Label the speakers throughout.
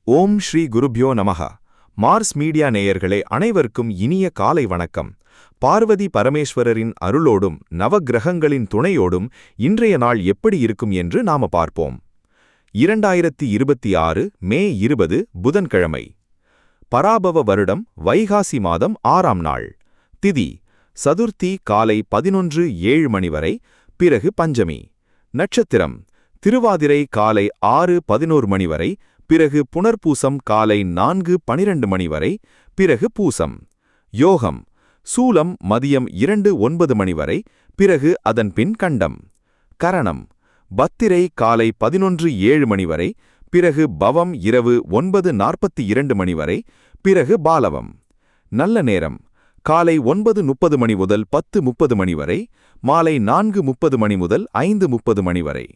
Speaker 1: ஓம் ஸ்ரீ குருப்யோ நமஹ. Mars media நேயர்களே அனைவருக்கும் இனிய காலை வணக்கம். பார்வதி பரமேஸ்வரரின் அருளோடும் நவக்கிரகங்களின் துணையோடும் இன்றைய நாள் எப்படி இருக்கும் என்று நாம பார்ப்போம். 2026 மே 20 புதன்கிழமை. பராபவ வருடம் வைகாசி மாதம் 6ஆம் நாள். திதி சதுர்த்தி காலை 11:07 மணி வரை, பிறகு பஞ்சமி. நட்சத்திரம் திருவாதிரை காலை 6:11 மணி வரை, பிறகு புனர்பூசம் காலை 4:12 மணி வரை, பிறகு பூசம். யோகம் சூலம் மதியம் 2:09 மணி வரை, பிறகு அதன் பின் கண்டம். கரணம் பத்திரை காலை 11:07 மணி வரை, பிறகு பவம் இரவு 9:42 மணி வரை, பிறகு பாலவம். நல்ல நேரம் காலை 9:30 மணி முதல் 10:30 மணி வரை, மாலை 4:30 மணி முதல் 5:30 மணி வரை.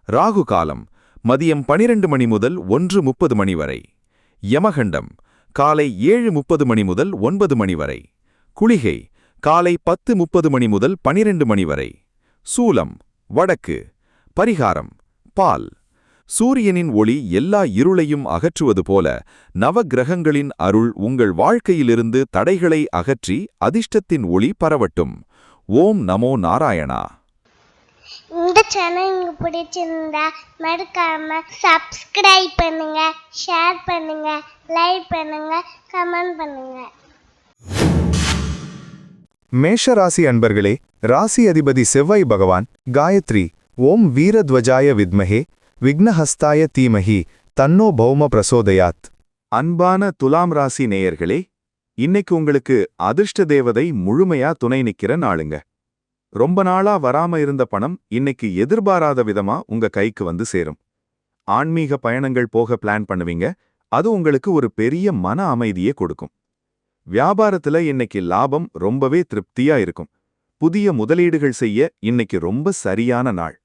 Speaker 1: ராகு காலம் மதியம் 12 மணி முதல் 1:30 மணி வரை. யமகண்டம் காலை 7:30 மணி முதல் 9 மணி வரை. குளிகை காலை 10:30 மணி முதல் 12 மணி வரை. சூலம் வடக்கு. பரிகாரம் பால். சூரியனின் ஒளி எல்லா இருளையும் அகற்றுவது போல நவக்கிரகங்களின் அருள் உங்கள் வாழ்க்கையிலிருந்து தடைகளை அகற்றி அதிர்ஷ்டத்தின் ஒளி பரவட்டும். ஓம் நமோ நாராயணா.
Speaker 2: இந்த சேனல் உங்களுக்கு பிடிச்சிருந்தா மறக்காம சப்ஸ்கிரைப் பண்ணுங்க, ஷேர் பண்ணுங்க, லைக் பண்ணுங்க, கமெண்ட் பண்ணுங்க.
Speaker 3: மேஷராசி அன்பர்களே, ராசி அதிபதி செவ்வாய் பகவான் காயத்ரி ஓம் வீரத்வஜாய வித்மஹே விக்னஹஸ்தாய தீமஹி தன்னோ பௌம பிரசோதயாத்.
Speaker 1: அன்பான துலாம் ராசி நேயர்களே, இன்னைக்கு உங்களுக்கு அதிர்ஷ்ட தேவதை முழுமையா துணை நிக்கிற நாளுங்க. ரொம்ப நாளா வராம இருந்த பணம் இன்னைக்கு எதிர்பாராத விதமா உங்க கைக்கு வந்து சேரும். ஆன்மீக பயணங்கள் போக பிளான் பண்ணுவீங்க, அது உங்களுக்கு ஒரு பெரிய மன அமைதியை கொடுக்கும். வியாபாரத்துல இன்னைக்கு லாபம் ரொம்பவே திருப்தியா இருக்கும். புதிய முதலீடுகள் செய்ய இன்னைக்கு ரொம்ப சரியான நாள்.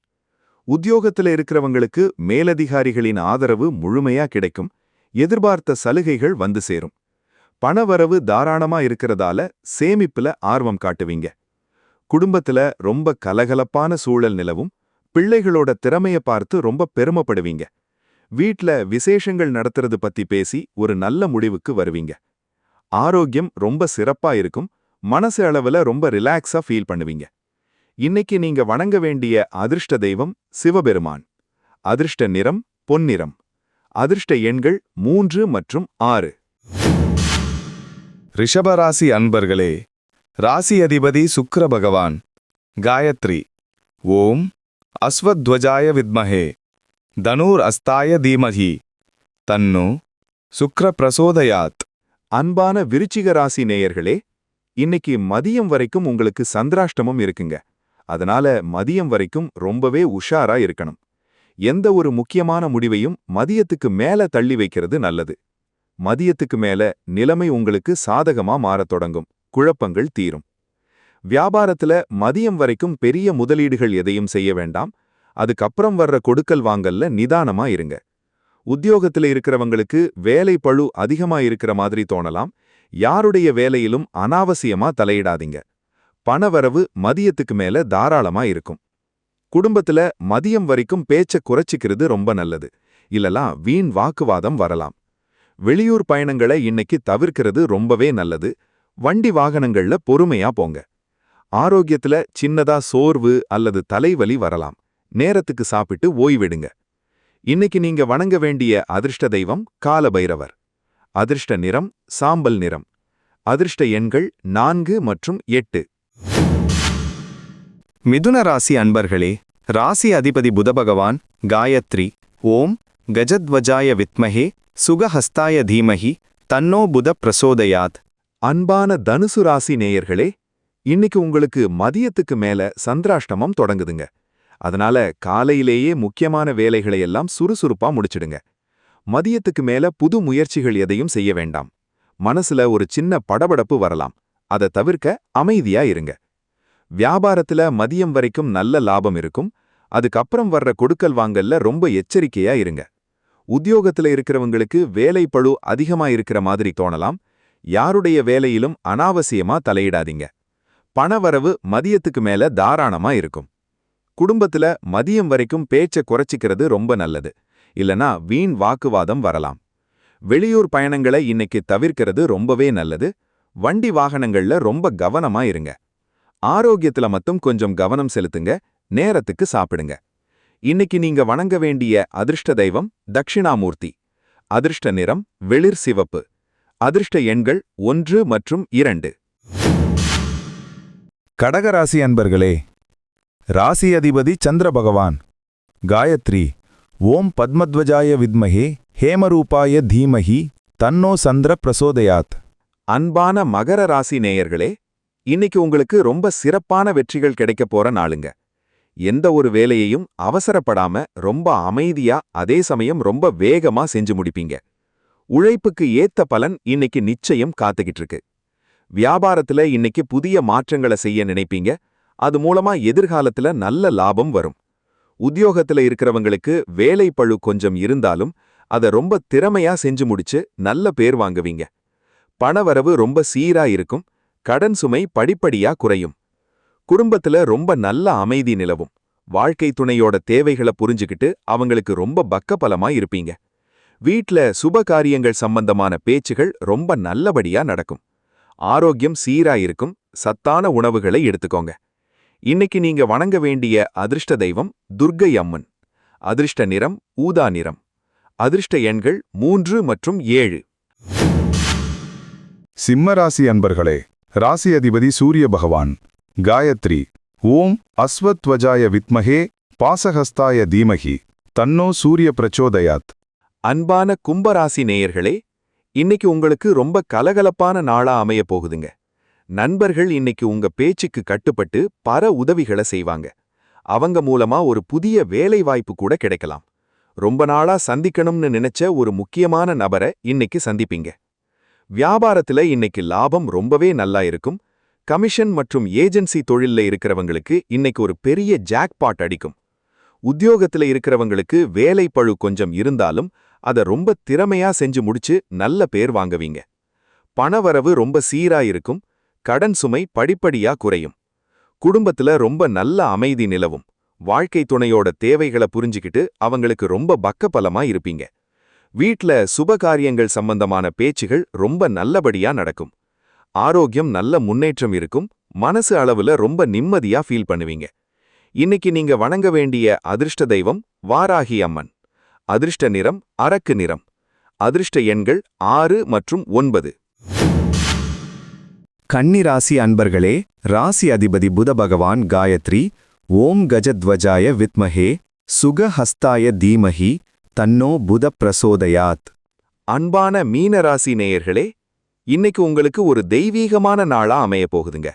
Speaker 1: உத்தியோகத்துல இருக்கிறவங்களுக்கு மேலதிகாரிகளின் ஆதரவு முழுமையா கிடைக்கும். எதிர்பார்த்த சலுகைகள் வந்து சேரும். பணவரவு தாராளமா இருக்கிறதால சேமிப்புல ஆர்வம் காட்டுவீங்க. குடும்பத்துல ரொம்ப கலகலப்பான சூழல் நிலவும். பிள்ளைகளோட திறமைய பார்த்து ரொம்ப பெருமைப்படுவீங்க. வீட்ல விசேஷங்கள் நடத்துறது பத்தி பேசி ஒரு நல்ல முடிவுக்கு வருவீங்க. ஆரோக்கியம் ரொம்ப சிறப்பா இருக்கும். மனசு அளவுல ரொம்ப ரிலாக்ஸா ஃபீல் பண்ணுவீங்க. இன்னைக்கு நீங்க வணங்க வேண்டிய அதிர்ஷ்ட தெய்வம் சிவபெருமான். அதிர்ஷ்ட நிறம் பொன்னிறம். அதிர்ஷ்ட எண்கள் 3 மற்றும் 6.
Speaker 3: ரிஷபராசி அன்பர்களே, ராசி அதிபதி சுக்கிர பகவான் காயத்ரி ஓம் அஸ்வத்வஜாய வித்மஹே தனூர் அஸ்தாய தீமஹி தன்னு சுக்ர பிரசோதயாத்.
Speaker 1: அன்பான விருச்சிக ராசி நேயர்களே, இன்னைக்கு மதியம் வரைக்கும் உங்களுக்கு சந்திராஷ்டமம் இருக்குங்க. அதனால மதியம் வரைக்கும் ரொம்பவே உஷாரா இருக்கணும். எந்த ஒரு முக்கியமான முடிவையும் மதியத்துக்கு மேல தள்ளி வைக்கிறது நல்லது. மதியத்துக்கு மேல நிலைமை உங்களுக்கு சாதகமா மாறத் தொடங்கும். குழப்பங்கள் தீரும். வியாபாரத்துல மதியம் வரைக்கும் பெரிய முதலீடுகள் எதையும் செய்ய வேண்டாம். அதுக்கப்புறம் வர்ற கொடுக்கல் வாங்கல்ல நிதானமா இருங்க. உத்தியோகத்துல இருக்கிறவங்களுக்கு வேலை பளு அதிகமா இருக்கிற மாதிரி தோணலாம். யாருடைய வேலையிலும் அனாவசியமா தலையிடாதீங்க. பணவரவு மதியத்துக்கு மேல தாராளமா இருக்கும். குடும்பத்துல மதியம் வரைக்கும் பேச்ச குறைச்சிக்கிறது ரொம்ப நல்லது. இல்லலாம் வீண் வாக்குவாதம் வரலாம். வெளியூர் பயணங்களை இன்னைக்கு தவிர்க்கிறது ரொம்பவே நல்லது. வண்டி வாகனங்கள்ல பொறுமையா போங்க. ஆரோக்கியத்துல சின்னதா சோர்வு அல்லது தலைவலி வரலாம். நேரத்துக்கு சாப்பிட்டு ஓய்விடுங்க. இன்னைக்கு நீங்க வணங்க வேண்டிய அதிர்ஷ்ட தெய்வம் காலபைரவர். அதிர்ஷ்ட நிறம் சாம்பல் நிறம். அதிர்ஷ்ட எண்கள் 4 மற்றும் 8.
Speaker 3: மிதுன ராசி அன்பர்களே, ராசி அதிபதி புதபகவான் காயத்ரி ஓம் கஜத்வஜாய வித்மஹே சுகஹஸ்தாய தீமஹி தன்னோ புத பிரசோதயாத்.
Speaker 1: அன்பான தனுசு ராசி நேயர்களே, இன்னைக்கு உங்களுக்கு மதியத்துக்கு மேல சந்திராஷ்டமம் தொடங்குதுங்க. அதனால காலையிலேயே முக்கியமான வேலைகளை எல்லாம் சுறுசுறுப்பா முடிச்சிடுங்க. மதியத்துக்கு மேல புது முயற்சிகள் எதையும் செய்ய வேண்டாம். மனசுல ஒரு சின்ன படபடப்பு வரலாம். அதை தவிர்க்க அமைதியா இருங்க. வியாபாரத்துல மதியம் வரைக்கும் நல்ல லாபம் இருக்கும். அதுக்கப்புறம் வர்ற கொடுக்கல் வாங்கல்ல ரொம்ப எச்சரிக்கையா இருங்க. உத்தியோகத்துல இருக்கிறவங்களுக்கு வேலை பளு அதிகமா இருக்கிற மாதிரி தோணலாம். யாருடைய வேலையிலும் அனாவசியமா தலையிடாதீங்க. பணவரவு மதியத்துக்கு மேல தாராளமா இருக்கும். குடும்பத்துல மதியம் வரைக்கும் பேச்ச குறைச்சிக்கிறது ரொம்ப நல்லது. இல்லனா வீண் வாக்குவாதம் வரலாம். வெளியூர் பயணங்களை இன்னைக்கு தவிர்க்கிறது ரொம்பவே நல்லது. வண்டி வாகனங்கள்ல ரொம்ப கவனமா இருங்க. ஆரோக்கியத்துல மட்டும் கொஞ்சம் கவனம் செலுத்துங்க. நேரத்துக்கு சாப்பிடுங்க. இன்னைக்கு நீங்க வணங்க வேண்டிய அதிர்ஷ்ட தெய்வம் தட்சிணாமூர்த்தி. அதிர்ஷ்ட நிறம் வெளிர் சிவப்பு. அதிர்ஷ்ட எண்கள் 1 மற்றும் 2.
Speaker 4: கடகராசி அன்பர்களே, ராசி அதிபதி சந்திர பகவான். காயத்ரி. ஓம் பத்மத்வஜாய வித்மஹே ஹேமரூபாய தீமஹி தன்னோ சந்திர பிரசோதயாத்.
Speaker 1: அன்பான மகர ராசி நேயர்களே, இன்னைக்கு உங்களுக்கு ரொம்ப சிறப்பான வெற்றிகள் கிடைக்கப் போற நாளுங்க. எந்த ஒரு வேலையையும் அவசரப்படாம ரொம்ப அமைதியா அதே சமயம் ரொம்ப வேகமா செஞ்சு முடிப்பீங்க. உழைப்புக்கு ஏத்த பலன் இன்னைக்கு நிச்சயம் காத்துக்கிட்டு இருக்கு. வியாபாரத்துல இன்னைக்கு புதிய மாற்றங்களை செய்ய நினைப்பீங்க. அது மூலமா எதிர்காலத்துல நல்ல லாபம் வரும். உத்தியோகத்துல இருக்கிறவங்களுக்கு வேலை பளு கொஞ்சம் இருந்தாலும் அதை ரொம்ப திறமையா செஞ்சு முடிச்சு நல்ல பேர் வாங்குவீங்க. பணவரவு ரொம்ப சீரா இருக்கும். கடன் சுமை படிப்படியா குறையும். குடும்பத்துல ரொம்ப நல்ல அமைதி நிலவும். வாழ்க்கை துணையோட தேவைகளை புரிஞ்சுக்கிட்டு அவங்களுக்கு ரொம்ப பக்கபலமா இருப்பீங்க. வீட்ல சுப காரியங்கள் சம்பந்தமான பேச்சுகள் ரொம்ப நல்லபடியா நடக்கும். ஆரோக்கியம் சீரா இருக்கும். சத்தான உணவுகளை எடுத்துக்கோங்க. இன்னைக்கு நீங்க வணங்க வேண்டிய அதிர்ஷ்ட தெய்வம் துர்க்கை அம்மன். அதிர்ஷ்ட நிறம் ஊதா நிறம். அதிர்ஷ்ட எண்கள் 3 மற்றும் 7.
Speaker 4: சிம்மராசி அன்பர்களே, ராசி அதிபதி சூரிய பகவான். காயத்ரி. ஓம் அஸ்வத்வஜாய வித்மஹே பாசஹஸ்தாய தீமஹி தன்னோ சூரிய பிரச்சோதயாத்.
Speaker 1: அன்பான கும்பராசி நேயர்களே, இன்னைக்கு உங்களுக்கு ரொம்ப கலகலப்பான நாளா அமைய போகுதுங்க. நண்பர்கள் இன்னைக்கு உங்க பேச்சுக்கு கட்டுப்பட்டு பல உதவிகளை செய்வாங்க. அவங்க மூலமா ஒரு புதிய வேலை வாய்ப்பு கூட கிடைக்கலாம். ரொம்ப நாளா சந்திக்கணும்னு நினைச்ச ஒரு முக்கியமான நபரை இன்னைக்கு சந்திப்பீங்க. வியாபாரத்துல இன்னைக்கு லாபம் ரொம்பவே நல்லா இருக்கும். கமிஷன் மற்றும் ஏஜென்சி தொழில்ல இருக்கிறவங்களுக்கு இன்னைக்கு ஒரு பெரிய ஜாக்பாட் அடிக்கும். உத்தியோகத்துல இருக்கிறவங்களுக்கு வேலை பளு கொஞ்சம் இருந்தாலும் அதை ரொம்ப திறமையா செஞ்சு முடிச்சு நல்ல பேர் வாங்குவீங்க. பணவரவு ரொம்ப சீரா இருக்கும். கடன் சுமை படிப்படியா குறையும். குடும்பத்துல ரொம்ப நல்ல அமைதி நிலவும். வாழ்க்கை துணையோட தேவைகளை புரிஞ்சுக்கிட்டு அவங்களுக்கு ரொம்ப பக்கபலமா இருப்பீங்க. வீட்ல சுப காரியங்கள் சம்பந்தமான பேச்சுகள் ரொம்ப நல்லபடியா நடக்கும். ஆரோக்கியம் நல்ல முன்னேற்றம் இருக்கும். மனசு அளவுல ரொம்ப நிம்மதியா ஃபீல் பண்ணுவீங்க. இன்னைக்கு நீங்க வணங்க வேண்டிய அதிர்ஷ்ட தெய்வம் வாராகி அம்மன். அதிர்ஷ்ட நிறம் அரக்கு நிறம். அதிர்ஷ்ட எண்கள் 6 மற்றும் 9.
Speaker 3: கன்னிராசி அன்பர்களே, ராசி அதிபதி புத பகவான். காயத்ரி. ஓம் கஜத்வஜாய வித்மஹே சுகஹஸ்தாய தீமஹி தன்னோ புத பிரசோதயாத்.
Speaker 1: அன்பான மீனராசி நேயர்களே, இன்னைக்கு உங்களுக்கு ஒரு தெய்வீகமான நாளா அமைய போகுதுங்க.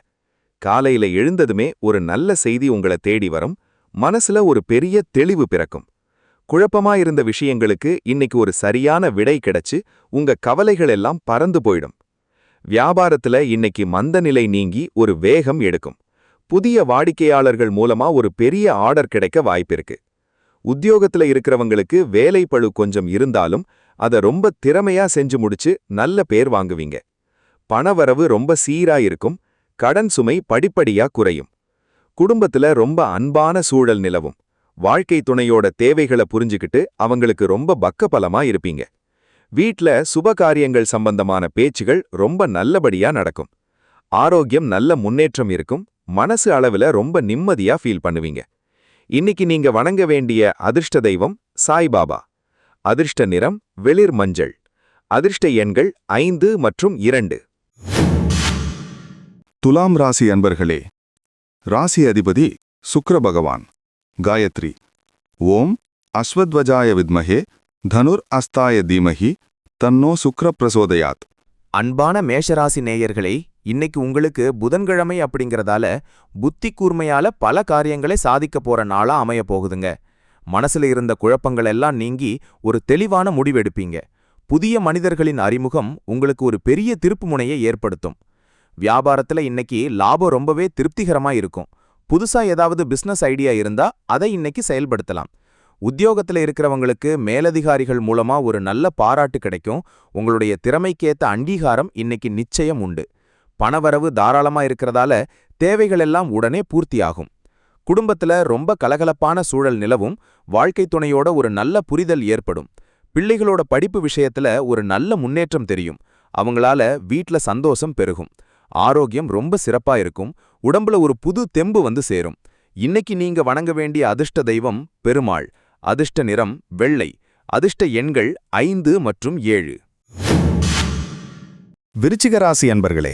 Speaker 1: காலையில எழுந்ததுமே ஒரு நல்ல செய்தி உங்களை தேடி வரும். மனசுல ஒரு பெரிய தெளிவு பிறக்கும். குழப்பமா இருந்த விஷயங்களுக்கு இன்னைக்கு ஒரு சரியான விடை கிடைச்சு உங்க கவலைகள் எல்லாம் பறந்து போயிடும். வியாபாரத்துல இன்னைக்கு மந்தநிலை நீங்கி ஒரு வேகம் எடுக்கும். புதிய வாடிக்கையாளர்கள் மூலமா ஒரு பெரிய ஆர்டர் கிடைக்க வாய்ப்பிருக்கு. உத்தியோகத்துல இருக்கிறவங்களுக்கு வேலை பளு கொஞ்சம் இருந்தாலும் அதை ரொம்ப திறமையா செஞ்சு முடிச்சு நல்ல பேர் வாங்குவீங்க. பணவரவு ரொம்ப சீரா இருக்கும். கடன் சுமை படிப்படியா குறையும். குடும்பத்துல ரொம்ப அன்பான சூழல் நிலவும். வாழ்க்கை துணையோட தேவைகளை புரிஞ்சுக்கிட்டு அவங்களுக்கு ரொம்ப பக்கபலமா இருப்பீங்க. வீட்ல சுப காரியங்கள் சம்பந்தமான பேச்சுகள் ரொம்ப நல்லபடியா நடக்கும். ஆரோக்கியம் நல்ல முன்னேற்றம் இருக்கும். மனசு அளவுல ரொம்ப நிம்மதியா ஃபீல் பண்ணுவீங்க. இன்னைக்கு நீங்க வணங்க வேண்டிய அதிர்ஷ்ட தெய்வம் சாய்பாபா. அதிர்ஷ்ட நிறம் வெளிர் மஞ்சள். அதிர்ஷ்ட எண்கள் 5 மற்றும் 2.
Speaker 4: துலாம் ராசி அன்பர்களே, ராசி அதிபதி சுக்கிர பகவான். காயத்ரி. ஓம் அஸ்வத்வஜாய வித்மஹே தனுர் அஸ்தாய தீமஹி தன்னோ சுக்ர பிரசோதயாத்.
Speaker 5: அன்பான மேஷராசி நேயர்களே, இன்னைக்கு உங்களுக்கு புதன்கிழமை அப்படிங்கறதால புத்தி கூர்மையால பல காரியங்களை சாதிக்க போற நாளா அமைய போகுதுங்க. மனசுல இருந்த குழப்பங்கள் எல்லாம் நீங்கி ஒரு தெளிவான முடிவெடுப்பீங்க. புதிய மனிதர்களின் அறிமுகம் உங்களுக்கு ஒரு பெரிய திருப்புமுனையை ஏற்படுத்தும். வியாபாரத்துல இன்னைக்கு லாபம் ரொம்பவே திருப்திகரமா இருக்கும். புதுசா ஏதாவது பிசினஸ் ஐடியா இருந்தா அதை இன்னைக்கு செயல்படுத்தலாம். உத்தியோகத்துல இருக்கிறவங்களுக்கு மேலதிகாரிகள் மூலமா ஒரு நல்ல பாராட்டு கிடைக்கும். உங்களுடைய திறமைக்கேத்த அங்கீகாரம் இன்னைக்கு நிச்சயம் உண்டு. பணவரவு தாராளமா இருக்கிறதால தேவைகள் எல்லாம் உடனே பூர்த்தியாகும். குடும்பத்துல ரொம்ப கலகலப்பான சூழல் நிலவும். வாழ்க்கை துணையோட ஒரு நல்ல புரிதல் ஏற்படும். பிள்ளைகளோட படிப்பு விஷயத்துல ஒரு நல்ல முன்னேற்றம் தெரியும். அவங்களால வீட்ல சந்தோஷம் பெருகும். ஆரோக்கியம் ரொம்ப சிறப்பா இருக்கும். உடம்புல ஒரு புது தெம்பு வந்து சேரும். இன்னைக்கு நீங்க வணங்க வேண்டிய அதிர்ஷ்ட தெய்வம் பெருமாள். அதிர்ஷ்ட நிறம் வெள்ளை. அதிர்ஷ்ட எண்கள் 5 மற்றும் 7.
Speaker 3: விருச்சிக ராசி அன்பர்களே,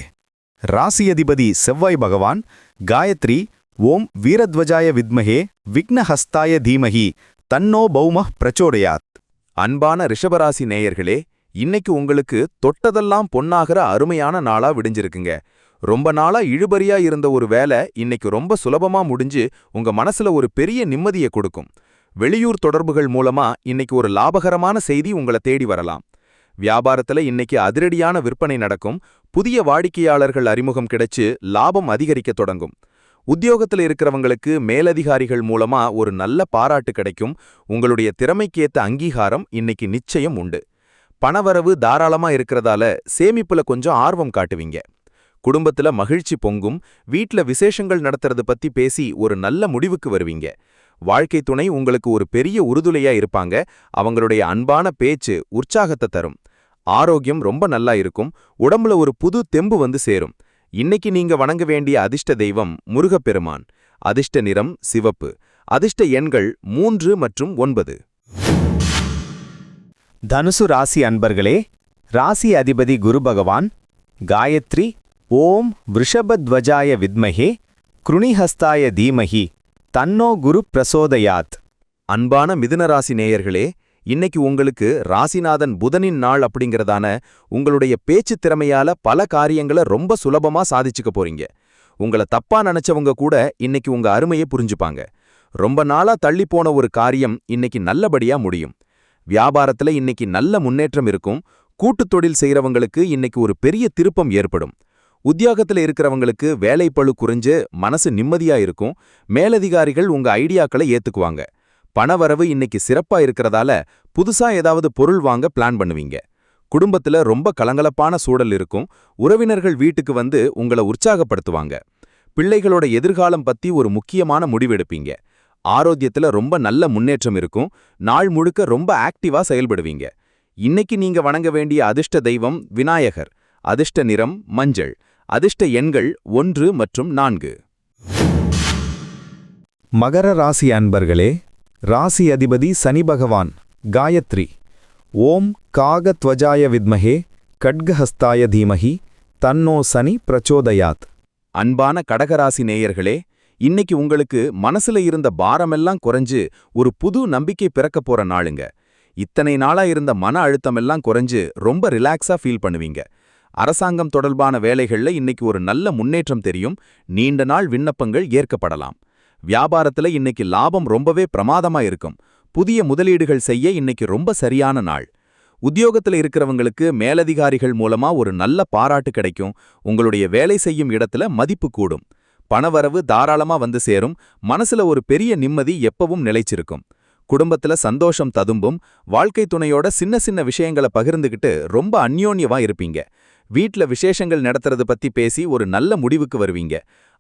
Speaker 3: ராசி அதிபதி செவ்வாய் பகவான் காயத்ரி ஓம் வீரத்வஜாய வித்மஹே விக்னஹஸ்தாய தீமஹி தன்னோ பௌமः பிரச்சோடயாத்.
Speaker 5: அன்பான ரிஷபராசி நேயர்களே, இன்னைக்கு உங்களுக்கு தொட்டதெல்லாம் பொன்னாகிற அருமையான நாளா விடிஞ்சிருக்குங்க. ரொம்ப நாளா இழுபறியா இருந்த ஒரு வேலை இன்னைக்கு ரொம்ப சுலபமா முடிஞ்சு உங்க மனசுல ஒரு பெரிய நிம்மதியை கொடுக்கும். வெளியூர் தொடர்புகள் மூலமா இன்னைக்கு ஒரு லாபகரமான செய்தி உங்களை தேடி வரலாம். வியாபாரத்துல இன்னைக்கு அதிரடியான விற்பனை நடக்கும். புதிய வாடிக்கையாளர்கள் அறிமுகம் கிடைச்சு லாபம் அதிகரிக்க தொடங்கும். உத்தியோகத்துல இருக்கிறவங்களுக்கு மேலதிகாரிகள் மூலமா ஒரு நல்ல பாராட்டு கிடைக்கும். உங்களுடைய திறமைக்கேத்த அங்கீகாரம் இன்னைக்கு நிச்சயம் உண்டு. பணவரவு தாராளமா இருக்கிறதால சேமிப்புல கொஞ்சம் ஆர்வம் காட்டுவீங்க. குடும்பத்துல மகிழ்ச்சி பொங்கும். வீட்ல விசேஷங்கள் நடத்துறது பத்தி பேசி ஒரு நல்ல முடிவுக்கு வருவீங்க. வாழ்க்கை துணை உங்களுக்கு ஒரு பெரிய உறுதுணையா இருப்பாங்க. அவங்களுடைய அன்பான பேச்சு உற்சாகத்தை தரும். ஆரோக்கியம் ரொம்ப நல்லா இருக்கும். உடம்புல ஒரு புது தெம்பு வந்து சேரும். இன்னைக்கு நீங்க வணங்க வேண்டிய அதிர்ஷ்ட தெய்வம் முருகப்பெருமான். அதிர்ஷ்ட நிறம் சிவப்பு. அதிர்ஷ்ட எண்கள் 3 மற்றும் 9.
Speaker 3: தனுசு ராசி அன்பர்களே, ராசி அதிபதி குரு பகவான் காயத்ரி ஓம் விருஷபத்வஜாய வித்மஹே க்ருணிஹஸ்தாய தீமஹி தன்னோ குரு பிரசோதயாத்.
Speaker 5: அன்பான மிதுனராசி நேயர்களே, இன்னைக்கு உங்களுக்கு ராசிநாதன் புதனின் நாள் அப்படிங்கறதான உங்களுடைய பேச்சு திறமையால பல காரியங்களை ரொம்ப சுலபமா சாதிச்சுக்க போறீங்க. உங்களை தப்பா நினைச்சவங்க கூட இன்னைக்கு உங்க அருமையை புரிஞ்சுப்பாங்க. ரொம்ப நாளா தள்ளி போன ஒரு காரியம் இன்னைக்கு நல்லபடியா முடியும். வியாபாரத்துல இன்னைக்கு நல்ல முன்னேற்றம் இருக்கும். கூட்டுத் தொழில் செய்யறவங்களுக்கு இன்னைக்கு ஒரு பெரிய திருப்பம் ஏற்படும். உத்தியோகத்துல இருக்கிறவங்களுக்கு வேலைப்பளு குறைஞ்சு மனசு நிம்மதியா இருக்கும். மேலதிகாரிகள் உங்க ஐடியாக்களை ஏத்துக்குவாங்க. பணவரவு இன்னைக்கு சிறப்பா இருக்கிறதால புதுசா ஏதாவது பொருள் வாங்க பிளான் பண்ணுவீங்க. குடும்பத்துல ரொம்ப கலங்கலப்பான சூழல் இருக்கும். உறவினர்கள் வீட்டுக்கு வந்து உங்களை உற்சாகப்படுத்துவாங்க. பிள்ளைகளோட எதிர்காலம் பத்தி ஒரு முக்கியமான முடிவெடுப்பீங்க. ஆரோக்கியத்துல ரொம்ப நல்ல முன்னேற்றம் இருக்கும். நாள் முழுக்க ரொம்ப ஆக்டிவா செயல்படுவீங்க. இன்னைக்கு நீங்க வணங்க வேண்டிய அதிர்ஷ்ட தெய்வம் விநாயகர். அதிர்ஷ்ட நிறம் மஞ்சள். அதிர்ஷ்ட எண்கள் 1 மற்றும் 4.
Speaker 3: மகர ராசி அன்பர்களே, ராசி அதிபதி சனி பகவான் காயத்ரி ஓம் காகத்வஜாய வித்மஹே கட்கஹஸ்தாய தீமஹி தன்னோ சனி பிரச்சோதயாத்.
Speaker 5: அன்பான கடகராசி நேயர்களே, இன்னைக்கு உங்களுக்கு மனசுல இருந்த பாரமெல்லாம் குறைஞ்சு ஒரு புது நம்பிக்கை பிறக்கப் போற நாளுங்க. இத்தனை நாளா இருந்த மன அழுத்தமெல்லாம் குறைஞ்சு ரொம்ப ரிலாக்ஸா ஃபீல் பண்ணுவீங்க. அரசாங்கம் தொடர்பான வேலைகள்ல இன்னைக்கு ஒரு நல்ல முன்னேற்றம் தெரியும். நீண்ட நாள் விண்ணப்பங்கள் ஏற்கப்படலாம். வியாபாரத்துல இன்னைக்கு லாபம் ரொம்பவே பிரமாதமா இருக்கும். புதிய முதலீடுகள் செய்ய இன்னைக்கு ரொம்ப சரியான நாள். உத்தியோகத்துல இருக்கிறவங்களுக்கு மேலதிகாரிகள் மூலமா ஒரு நல்ல பாராட்டு கிடைக்கும். உங்களுடைய வேலை செய்யும் இடத்துல மதிப்பு கூடும். பணவரவு தாராளமா வந்து சேரும். மனசுல ஒரு பெரிய நிம்மதி எப்பவும் நிலைச்சிருக்கும். குடும்பத்துல சந்தோஷம் ததும்பும். வாழ்க்கை துணையோட சின்ன சின்ன விஷயங்களை பகிர்ந்துகிட்டு ரொம்ப அந்யோன்யமா இருப்பீங்க. வீட்ல விசேஷங்கள் நடத்துறது பத்தி பேசி ஒரு நல்ல முடிவுக்கு வருவீங்க.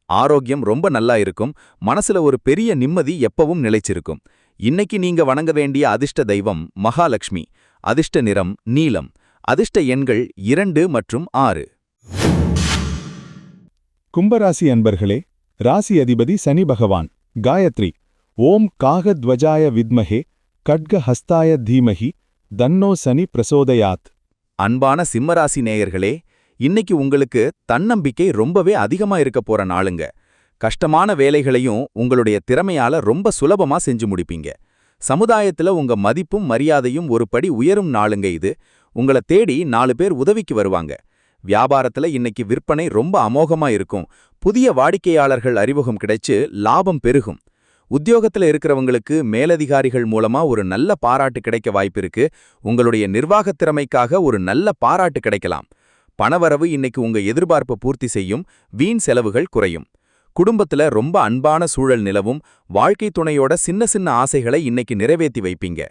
Speaker 5: ஆரோக்கியம் ரொம்ப நல்லா இருக்கும். மனசுல ஒரு பெரிய நிம்மதி எப்பவும் நிலைச்சிருக்கும். இன்னைக்கு நீங்க வணங்க வேண்டிய அதிர்ஷ்ட தெய்வம் மகாலட்சுமி. அதிர்ஷ்ட நிறம் நீலம். அதிர்ஷ்ட எண்கள் 2 மற்றும் 6.
Speaker 6: கும்பராசி அன்பர்களே, ராசி அதிபதி சனி பகவான் காயத்ரி ஓம் காகத்வஜாய வித்மஹே கட்கஹஸ்தாய தீமஹி தன்னோ சனி பிரசோதயாத்.
Speaker 5: அன்பான சிம்மராசி நேயர்களே, இன்னைக்கு உங்களுக்கு தன்னம்பிக்கை ரொம்பவே அதிகமா இருக்க போற நாளுங்க. கஷ்டமான வேலைகளையும் உங்களுடைய திறமையால ரொம்ப சுலபமா செஞ்சு முடிப்பீங்க. சமுதாயத்துல உங்க மதிப்பும் மரியாதையும் ஒரு படி உயரும் நாளுங்க இது. உங்களை தேடி 4 பேர் உதவிக்கு வருவாங்க. வியாபாரத்துல இன்னைக்கு விற்பனை ரொம்ப அமோகமா இருக்கும். புதிய வாடிக்கையாளர்கள் அறிமுகம் கிடைச்சு லாபம் பெருகும். உத்தியோகத்துல இருக்கிறவங்களுக்கு மேலதிகாரிகள் மூலமா ஒரு நல்ல பாராட்டு கிடைக்க வாய்ப்பிருக்கு. உங்களுடைய நிர்வாகத் திறமைக்காக ஒரு நல்ல பாராட்டு கிடைக்கலாம். பணவரவு இன்னைக்கு உங்க எதிர்பார்ப்பை பூர்த்தி செய்யும். வீண் செலவுகள் குறையும். குடும்பத்துல ரொம்ப அன்பான சூழல் நிலவும். வாழ்க்கை துணையோட சின்ன சின்ன ஆசைகளை இன்னைக்கு நிறைவேற்றி வைப்பீங்க.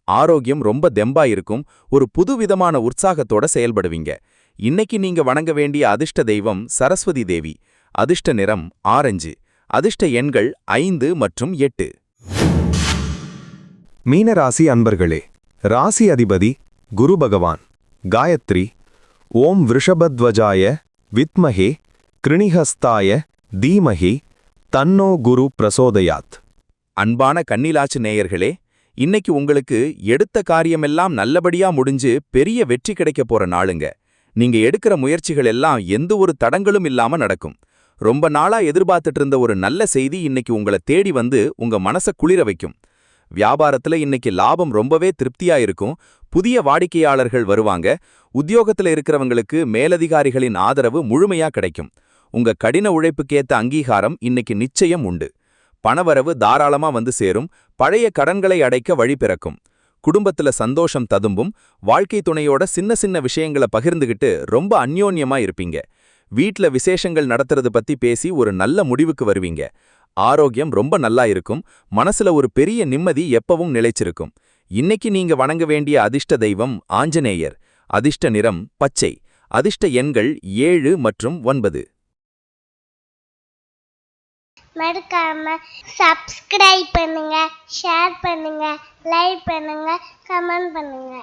Speaker 5: ஆரோக்கியம் ரொம்ப தெம்பா இருக்கும். ஒரு புதுவிதமான உற்சாகத்தோட செயல்படுவீங்க. இன்னைக்கு நீங்க வணங்க வேண்டிய அதிர்ஷ்ட தெய்வம் சரஸ்வதி தேவி. அதிர்ஷ்ட நிறம் ஆரஞ்சு. அதிர்ஷ்ட எண்கள் 5 மற்றும் 8.
Speaker 3: மீனராசி அன்பர்களே, ராசி அதிபதி குரு பகவான் காயத்ரி ஓம் விருஷபத்வஜாய வித்மஹே கிருணிஹஸ்தாய தீமஹி தன்னோ குரு பிரசோதயாத்.
Speaker 5: அன்பான கன்னிராசி நேயர்களே, இன்னைக்கு உங்களுக்கு எடுத்த காரியமெல்லாம் நல்லபடியா முடிஞ்சு பெரிய வெற்றி கிடைக்க போற நாளுங்க. நீங்க எடுக்கிற முயற்சிகள் எல்லாம் எந்த ஒரு தடங்களும் இல்லாம நடக்கும். ரொம்ப நாளா எதிர்பார்த்துட்டு இருந்த ஒரு நல்ல செய்தி இன்னைக்கு உங்களை தேடி வந்து உங்க மனச குளிர வைக்கும். வியாபாரத்துல இன்னைக்கு லாபம் ரொம்பவே திருப்தியா இருக்கும். புதிய வாடிக்கையாளர்கள் வருவாங்க. உத்தியோகத்துல இருக்கிறவங்களுக்கு மேலதிகாரிகளின் ஆதரவு முழுமையா கிடைக்கும். உங்க கடின உழைப்புக்கேத்த அங்கீகாரம் இன்னைக்கு நிச்சயம் உண்டு. பணவரவு தாராளமா வந்து சேரும். பழைய கடன்களை அடைக்க வழி பிறக்கும். குடும்பத்துல சந்தோஷம் ததும்பும். வாழ்க்கை துணையோட சின்ன சின்ன விஷயங்களை பகிர்ந்துகிட்டு ரொம்ப அந்யோன்யமா இருப்பீங்க. வீட்ல விசேஷங்கள் நடத்துறது பத்தி பேசி ஒரு நல்ல முடிவுக்கு வருவீங்க. ஆரோக்கியம் ரொம்ப நல்லா இருக்கும். மனசுல ஒரு பெரிய நிம்மதி எப்பவும் நிலைச்சிருக்கும். இன்னைக்கு நீங்க வணங்க வேண்டிய அதிர்ஷ்ட தெய்வம் ஆஞ்சநேயர். அதிர்ஷ்ட நிறம் பச்சை. அதிர்ஷ்ட எண்கள் 7 மற்றும் 9.
Speaker 2: மறக்காம சப்ஸ்கிரைப் பண்ணுங்க, ஷேர் பண்ணுங்க, லைக் பண்ணுங்க, கமெண்ட் பண்ணுங்க.